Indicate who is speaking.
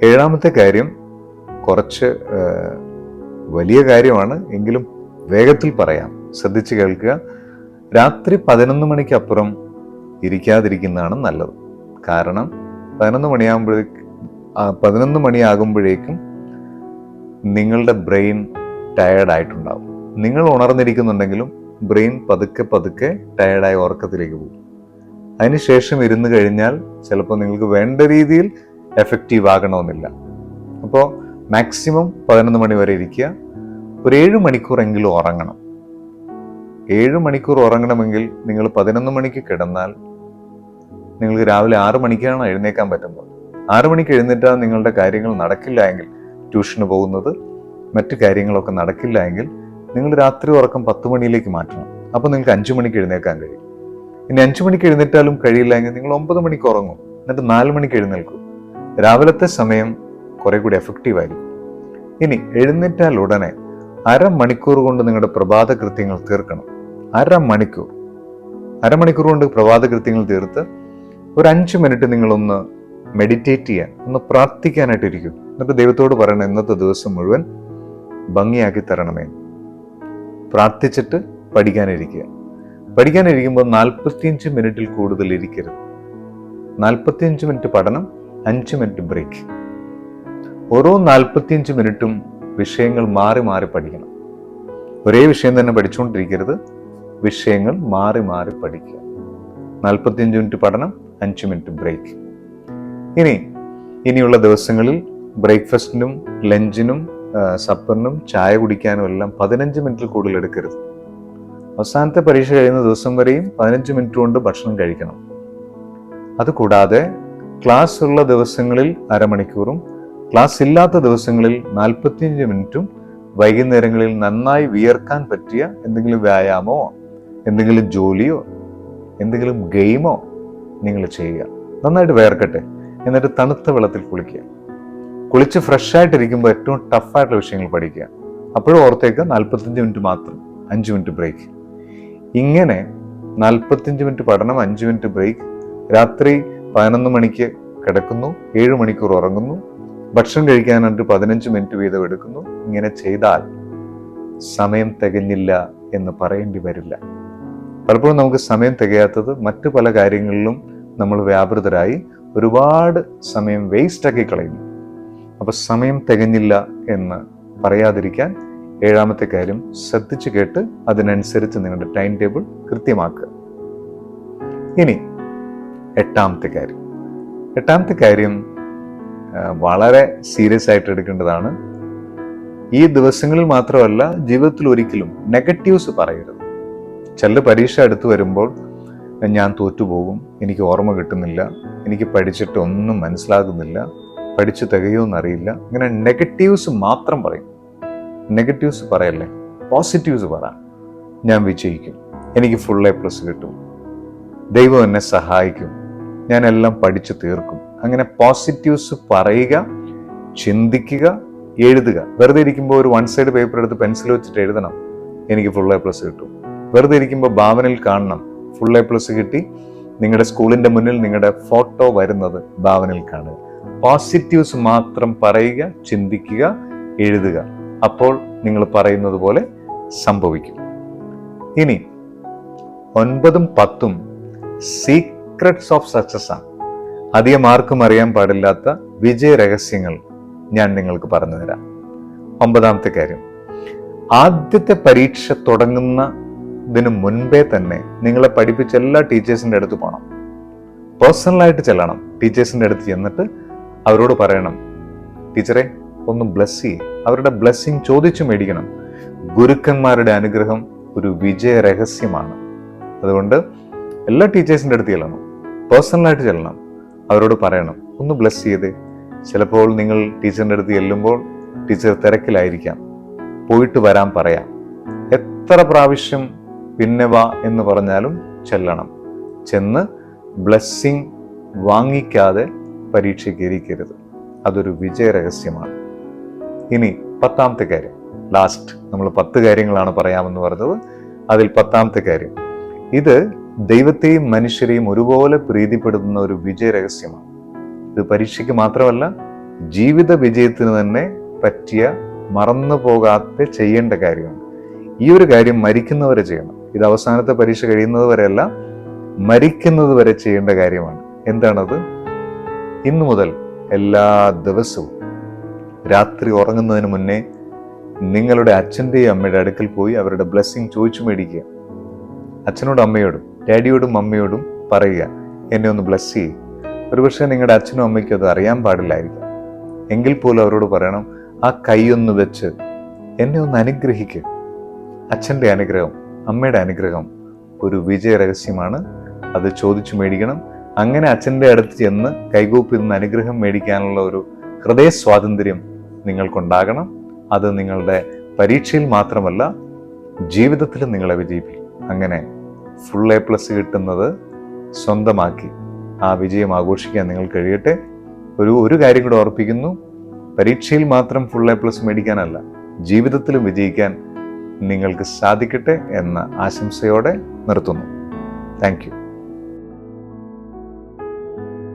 Speaker 1: ഏഴാമത്തെ കാര്യം കുറച്ച് വലിയ കാര്യമാണ്, എങ്കിലും വേഗത്തിൽ പറയാം, ശ്രദ്ധിച്ച് കേൾക്കുക. രാത്രി 11 മണിക്കപ്പുറം ഇരിക്കാതിരിക്കുന്നതാണ് നല്ലത്. കാരണം 11 മണിയാകുമ്പോഴേക്കും നിങ്ങളുടെ ബ്രെയിൻ ടയേർഡായിട്ടുണ്ടാവും. നിങ്ങൾ ഉണർന്നിരിക്കുന്നുണ്ടെങ്കിലും ബ്രെയിൻ പതുക്കെ ടയേർഡായി ഉറക്കത്തിലേക്ക് പോകും. അതിനുശേഷം ഇരുന്ന് കഴിഞ്ഞാൽ ചിലപ്പോൾ നിങ്ങൾക്ക് വേണ്ട രീതിയിൽ എഫക്റ്റീവ് ആകണമെന്നില്ല. അപ്പോൾ മാക്സിമം 11 മണി വരെ ഇരിക്കുക. ഒരു 7 മണിക്കൂറെങ്കിലും ഉറങ്ങണം. 7 മണിക്കൂർ ഉറങ്ങണമെങ്കിൽ നിങ്ങൾ 11 മണിക്ക് കിടന്നാൽ നിങ്ങൾക്ക് രാവിലെ 6 മണിക്കാണ് എഴുന്നേക്കാൻ പറ്റുന്നത്. 6 മണിക്ക് എഴുന്നേറ്റാൽ നിങ്ങളുടെ കാര്യങ്ങൾ നടക്കില്ല എങ്കിൽ, ട്യൂഷന് പോകുന്നത് മറ്റു കാര്യങ്ങളൊക്കെ നടക്കില്ല എങ്കിൽ, നിങ്ങൾ രാത്രി ഉറക്കം 10 മണിയിലേക്ക് മാറ്റണം. അപ്പോൾ നിങ്ങൾക്ക് 5 മണിക്ക് എഴുന്നേക്കാൻ കഴിയും. ഇനി 5 മണിക്ക് എഴുന്നേറ്റാലും കഴിയില്ല എങ്കിൽ നിങ്ങൾ 9 മണിക്ക് ഉറങ്ങും, എന്നിട്ട് 4 മണിക്ക് എഴുന്നേൽക്കും. രാവിലത്തെ സമയം കുറെ കൂടി എഫക്റ്റീവ് ആയിരിക്കും. ഇനി എഴുന്നേറ്റാൽ ഉടനെ അരമണിക്കൂർ കൊണ്ട് നിങ്ങളുടെ പ്രഭാത കൃത്യങ്ങൾ തീർക്കണം. അരമണിക്കൂർ കൊണ്ട് പ്രഭാത കൃത്യങ്ങൾ തീർത്ത് ഒരു 5 മിനിറ്റ് നിങ്ങളൊന്ന് മെഡിറ്റേറ്റ് ചെയ്യാൻ, ഒന്ന് പ്രാർത്ഥിക്കാനായിട്ടിരിക്കും. എന്നിട്ട് ദൈവത്തോട് പറയണം, ഇന്നത്തെ ദിവസം മുഴുവൻ ഭംഗിയാക്കി തരണമേ. പ്രാർത്ഥിച്ചിട്ട് പഠിക്കാനിരിക്കുമ്പോൾ 45 മിനിറ്റിൽ കൂടുതൽ ഇരിക്കരുത്. 45 മിനിറ്റ് പഠനം, 5 മിനിറ്റ് ബ്രേക്ക്. ഓരോ 45 മിനിറ്റും വിഷയങ്ങൾ മാറി മാറി പഠിക്കണം. ഒരേ വിഷയം തന്നെ പഠിച്ചുകൊണ്ടിരിക്കരുത്, വിഷയങ്ങൾ മാറി മാറി പഠിക്കുക. 45 മിനിറ്റ് പഠനം, 5 മിനിറ്റ് ബ്രേക്ക്. ഇനിയുള്ള ദിവസങ്ങളിൽ ബ്രേക്ക്ഫാസ്റ്റിനും ലഞ്ചിനും സപ്പറിനും ചായ കുടിക്കാനും എല്ലാം 15 മിനിറ്റിൽ കൂടുതൽ എടുക്കരുത്. അവസാനത്തെ പരീക്ഷ കഴിയുന്ന ദിവസം വരെയും 15 മിനിറ്റ് കൊണ്ട് ഭക്ഷണം കഴിക്കണം. അതുകൂടാതെ ക്ലാസ് ഉള്ള ദിവസങ്ങളിൽ അരമണിക്കൂറും ക്ലാസ് ഇല്ലാത്ത ദിവസങ്ങളിൽ 45 മിനിറ്റും വൈകുന്നേരങ്ങളിൽ നന്നായി വിയർക്കാൻ പറ്റിയ എന്തെങ്കിലും വ്യായാമമോ എന്തെങ്കിലും ജോലിയോ എന്തെങ്കിലും ഗെയിമോ നിങ്ങൾ ചെയ്യുക. നന്നായിട്ട് വിയർക്കട്ടെ. എന്നിട്ട് തണുത്ത വെള്ളത്തിൽ കുളിച്ച് ഫ്രഷ് ആയിട്ടിരിക്കുമ്പോൾ ഏറ്റവും ടഫായിട്ടുള്ള വിഷയങ്ങൾ പഠിക്കുക. അപ്പോഴും ഓർത്തേക്ക് 45 മിനിറ്റ് മാത്രം, 5 മിനിറ്റ് ബ്രേക്ക്. ഇങ്ങനെ 45 മിനിറ്റ് പഠനം, 5 മിനിറ്റ് ബ്രേക്ക്. രാത്രി 11 മണിക്ക് കിടക്കുന്നു, 7 മണിക്കൂർ ഉറങ്ങുന്നു, ഭക്ഷണം കഴിക്കാനായിട്ട് 15 മിനിറ്റ് വീതം എടുക്കുന്നു. ഇങ്ങനെ ചെയ്താൽ സമയം തികഞ്ഞില്ല എന്ന് പറയേണ്ടി വരില്ല. പലപ്പോഴും നമുക്ക് സമയം തികയാത്തത് മറ്റു പല കാര്യങ്ങളിലും നമ്മൾ വ്യാപൃതരായി ഒരുപാട് സമയം വേസ്റ്റ് ആക്കി കളയുന്നു. അപ്പൊ സമയം തികഞ്ഞില്ല എന്ന് പറയാതിരിക്കാൻ ഏഴാമത്തെ കാര്യം ശ്രദ്ധിച്ചു കേട്ട് അതിനനുസരിച്ച് നിങ്ങളുടെ ടൈം ടേബിൾ കൃത്യമാക്കുക. ഇനി എട്ടാമത്തെ കാര്യം വളരെ സീരിയസ് ആയിട്ട് എടുക്കേണ്ടതാണ്. ഈ ദിവസങ്ങളിൽ മാത്രമല്ല, ജീവിതത്തിൽ ഒരിക്കലും നെഗറ്റീവ്സ് പറയരുത്. ചില പരീക്ഷ അടുത്ത് വരുമ്പോൾ ഞാൻ തോറ്റുപോകും, എനിക്ക് ഓർമ്മ കിട്ടുന്നില്ല, എനിക്ക് പഠിച്ചിട്ട് ഒന്നും മനസ്സിലാകുന്നില്ല, പഠിച്ചു തികയുമെന്നറിയില്ല, ഇങ്ങനെ നെഗറ്റീവ്സ് മാത്രം പറയും. നെഗറ്റീവ്സ് പറയല്ലേ, പോസിറ്റീവ്സ് പറ. ഞാൻ വിജയിക്കും, എനിക്ക് ഫുൾ A+ കിട്ടും, ദൈവം എന്നെ സഹായിക്കും, ഞാൻ എല്ലാം പഠിച്ചു തീർക്കും. അങ്ങനെ പോസിറ്റീവ്സ് പറയുക, ചിന്തിക്കുക, എഴുതുക. വെറുതെ ഇരിക്കുമ്പോൾ ഒരു 1 സൈഡ് പേപ്പർ എടുത്ത് പെൻസിൽ വെച്ചിട്ട് എഴുതണം, എനിക്ക് ഫുൾ A+ കിട്ടും. വെറുതെ ഇരിക്കുമ്പോൾ ഭാവനയിൽ കാണണം, ഫുൾ A+ കിട്ടി. നിങ്ങളുടെ സ്കൂളിന്റെ മുന്നിൽ നിങ്ങളുടെ ഫോട്ടോ വരുന്നത് ഭാവനയിൽ കാണുക. പോസിറ്റീവ്സ് മാത്രം പറയുക, ചിന്തിക്കുക, എഴുതുക. അപ്പോൾ നിങ്ങൾ പറയുന്നത് പോലെ സംഭവിക്കും. ഇനി 9ഉം 10ഉം സീക്രട്സ് ഓഫ് സക്സസ് ആണ്. അധികം ആർക്കും അറിയാൻ പാടില്ലാത്ത വിജയ രഹസ്യങ്ങൾ ഞാൻ നിങ്ങൾക്ക് പറഞ്ഞു തരാം. 9ാമത്തെ കാര്യം, ആദ്യത്തെ പരീക്ഷ തുടങ്ങുന്നതിന് മുൻപേ തന്നെ നിങ്ങളെ പഠിപ്പിച്ച എല്ലാ ടീച്ചേഴ്സിന്റെ അടുത്ത് പോകണം. പേഴ്സണലായിട്ട് ചെല്ലണം. ടീച്ചേഴ്സിന്റെ അടുത്ത് ചെന്നിട്ട് അവരോട് പറയണം, ടീച്ചറെ ഒന്ന് ബ്ലെസ് ചെയ്യ്. അവരുടെ ബ്ലെസ്സിങ് ചോദിച്ചു മേടിക്കണം. ഗുരുക്കന്മാരുടെ അനുഗ്രഹം ഒരു വിജയ രഹസ്യമാണ്. അതുകൊണ്ട് എല്ലാ ടീച്ചേഴ്സിന്റെ അടുത്ത് ചെല്ലണം, പേഴ്സണലായിട്ട് ചെല്ലണം. അവരോട് പറയണം, ഒന്ന് ബ്ലെസ് ചെയ്തേ. ചിലപ്പോൾ നിങ്ങൾ ടീച്ചറിന്റെ അടുത്ത് ചെല്ലുമ്പോൾ ടീച്ചർ തിരക്കിലായിരിക്കാം, പോയിട്ട് വരാൻ പറയാം. എത്ര പ്രാവശ്യം പിന്നെ വാ എന്ന് പറഞ്ഞാലും ചെല്ലണം. ചെന്ന് ബ്ലെസ്സിങ് വാങ്ങിക്കാതെ പരീക്ഷയ്ക്ക് ഇരിക്കരുത്. അതൊരു വിജയ രഹസ്യമാണ്. ഇനി 10ാമത്തെ കാര്യം, ലാസ്റ്റ്. നമ്മൾ 10 കാര്യങ്ങളാണ് പറയാമെന്ന് പറഞ്ഞത്. അതിൽ 10ാമത്തെ കാര്യം, ഇത് ദൈവത്തെയും മനുഷ്യരെയും ഒരുപോലെ പ്രീതിപ്പെടുത്തുന്ന ഒരു വിജയ രഹസ്യമാണ്. ഇത് പരീക്ഷയ്ക്ക് മാത്രമല്ല, ജീവിത വിജയത്തിന് തന്നെ പറ്റിയ, മറന്നു പോകാതെ ചെയ്യേണ്ട കാര്യമാണ്. ഈ ഒരു കാര്യം മരിക്കുന്നവരെ ചെയ്യണം. ഇത് അവസാനത്തെ പരീക്ഷ കഴിയുന്നത് വരെയല്ല, മരിക്കുന്നത് വരെ ചെയ്യേണ്ട കാര്യമാണ്. എന്താണത്? ഇന്നു മുതൽ എല്ലാ ദിവസവും രാത്രി ഉറങ്ങുന്നതിന് മുന്നേ നിങ്ങളുടെ അച്ഛൻ്റെയും അമ്മയുടെ അടുക്കൽ പോയി അവരുടെ ബ്ലെസ്സിങ് ചോദിച്ചു മേടിക്കുക. അച്ഛനോടും അമ്മയോടും, ഡാഡിയോടും അമ്മയോടും പറയുക, എന്നെ ഒന്ന് ബ്ലെസ് ചെയ്യും. ഒരുപക്ഷെ നിങ്ങളുടെ അച്ഛനും അമ്മയ്ക്കും അത് അറിയാൻ പാടില്ലായിരിക്കും. എങ്കിൽ പോലും അവരോട് പറയണം, ആ കൈയൊന്ന് വെച്ച് എന്നെ ഒന്ന് അനുഗ്രഹിക്കുക. അച്ഛൻ്റെ അനുഗ്രഹം, അമ്മയുടെ അനുഗ്രഹം ഒരു വിജയ രഹസ്യമാണ്. അത് ചോദിച്ചു മേടിക്കണം. അങ്ങനെ അച്ഛൻ്റെ അടുത്ത് ചെന്ന് കൈകൂപ്പി നിന്ന് അനുഗ്രഹം മേടിക്കാനുള്ള ഒരു ഹൃദയ സ്വാതന്ത്ര്യം നിങ്ങൾക്കുണ്ടാകണം. അത് നിങ്ങളുടെ പരീക്ഷയിൽ മാത്രമല്ല, ജീവിതത്തിലും നിങ്ങളെ വിജയിപ്പിക്കും. അങ്ങനെ ഫുൾ A+ കിട്ടുന്നത് സ്വന്തമാക്കി ആ വിജയം ആഘോഷിക്കാൻ നിങ്ങൾ കഴിയട്ടെ. ഒരു കാര്യം കൂടെ ഓർപ്പിക്കുന്നു, പരീക്ഷയിൽ മാത്രം ഫുൾ A+ മേടിക്കാനല്ല, ജീവിതത്തിലും വിജയിക്കാൻ നിങ്ങൾക്ക് സാധിക്കട്ടെ എന്ന ആശംസയോടെ നിർത്തുന്നു. Thank you.